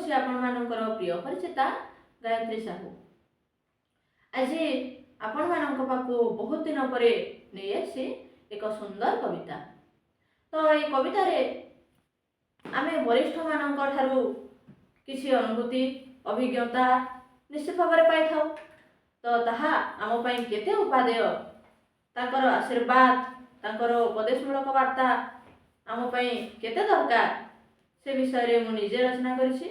होछि आपनमानकर प्रिय परिचिता गायत्री साहू। आज आपनमानक पाखु बहुत दिन पर नहीं आसी एक सुंदर कविता। तो ये कविता रे आमे वरिष्ठ मानक ठारू किसी अनुभूति अभिज्ञता निश्चित भाव में पाई थाउ। तो ताहा आम पई केते उपादेय, तांकर आशीर्वाद तांकर उपदेशमूलक वार्ता आम पई केते दरकार से विषय रे मु निजे रचना करिछि।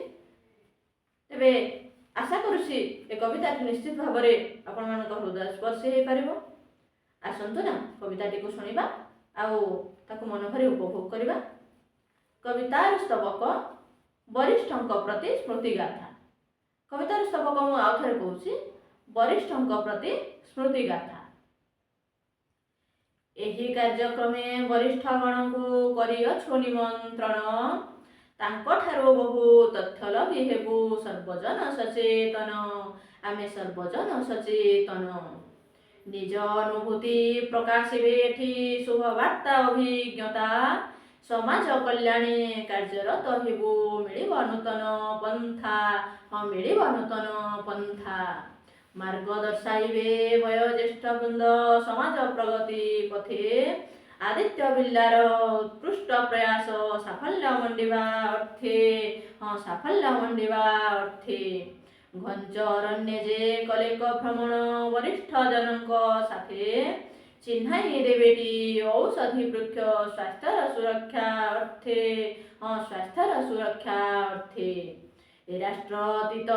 तेबे आशा करुछि ए कविता निश्चित भाव में आपण मानक हृदय स्पर्शी हो पारिबो। आसंतु ना कविताटी को सुनिबा आउ ताकु मन भरी उपभोग करिबा। कवितार स्तबक वरिष्ठंक प्रति स्मृति गाथा। कवितार स्तबक मु आउ थरे कहूछि वरिष्ठंक प्रति स्मृति गाथा। एही कार्यक्रमे वरिष्ठ गण को करिअछु निमंत्रण, तांकठारो बहु तथ्य लभि हेबु सर्वजन सचेतन। आमे सर्वजन सचेतन निज अनुभूति प्रकाशिबे एठी शुभवार्ता अभिज्ञता। समाज कल्याणे कार्यरत हेबु मिलिब नूतन पंथा। मिलिब नूतन पंथा मार्ग दर्शाइबे वयोज्येष्ठ वृंद समाज प्रगति पथे। आदित्य बिल्लार उत्कृष्ट प्रयास साफल्य मंडिबा अर्थे। साफल्य मंडिबा अर्थे घंच अरण्य जे कलेक भ्रमण वरिष्ठ जनक साथे। चिन्हाई देवेटी औषधि वृक्ष स्वास्थ्यर सुरक्षा अर्थे। स्वास्थ्यर सुरक्षा अर्थे राष्ट्रतीत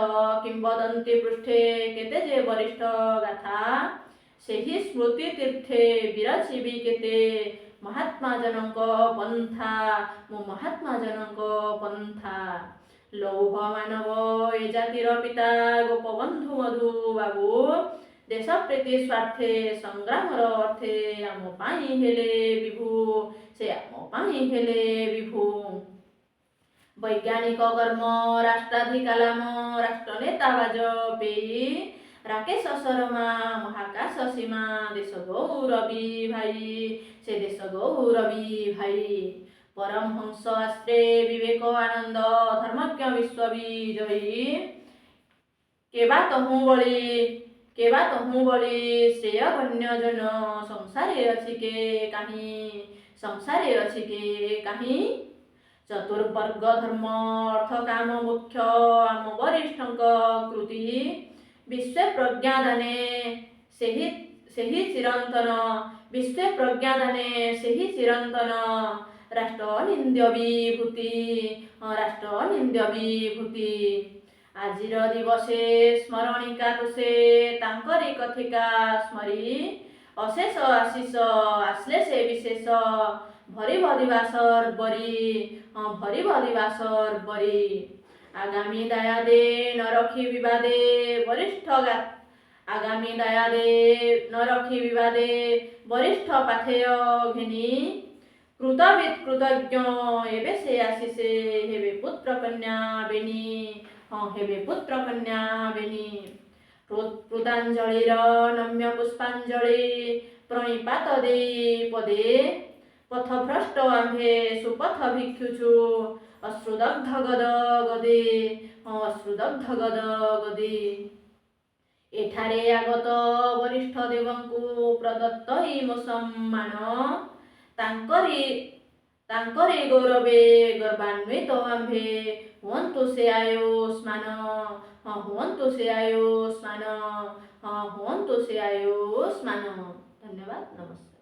किंवदंती पृष्ठे केते जे वरिष्ठ गाथा। सेही स्मृति तीर्थे विरचिबी केते महात्मा जनक पंथा। मो महात्मा जनक पंथा लौह मानव ए जातिर पिता गोपबंधु मधु बाबू। देश प्रीति स्वार्थे संग्राम अर्थे आम पाई हेले विभू। से आम पाई हेले विभू वैज्ञानिक कर्म राष्ट्राधि कलाम राष्ट्रनेता वाजपेयी। राकेश शर्मा महाकाश सीमा देश गौरवी भाई। से देश गौरवी भाई परमहंस आश्रे विवेक आनंद धर्मज्ञ विश्वविजयी। केबा तहु बळी श्रेय गण्य जन संसारे अछि के काहीं। संसारे अछि के काहीं चतुर्वर्ग धर्म अर्थ काम मुख्य आम वरिष्ठंक कृति। विश्व प्रज्ञादाने सेही चिरंतन। विश्व प्रज्ञादाने सेही चिरंतन राष्ट्र निंद्य विभूति। राष्ट्र निंद्य विभूति आजिर दिवसे स्मरणिका तुसे तांकरी कथिका स्मरी। अशेष आशीष आश्ले से विशेष भरी दिवासर बरी। भरी दिवासर बरी आगामी दया दे न रखी विवादे वरिष्ठ आगामी दया दे न रखी विवादे वरिष्ठ पाथेय घिनी। कृतविद कृतज्ञ एबे से आशीषे हेबे पुत्र कन्या बेनी। हेबे पुत्र कन्या बेनी कृतांजलिर नम्य पुष्पांजलि प्रणिपात दे पदे। पथभ्रष्ट आम्भे सुपथ भिक्षुचु अश्रुदग्ध गद गदे। अश्रुदग्ध गद गदे एठारे आगत वरिष्ठ देवंकु प्रदत्त मो सम्मान। तांकरी गौरवे गर्वान्वित आम्भे हुअन्तु से आयुष्मान। हुअन्तु से आयुष्मान। हुअन्तु से आयुष्मान। धन्यवाद, नमस्कार।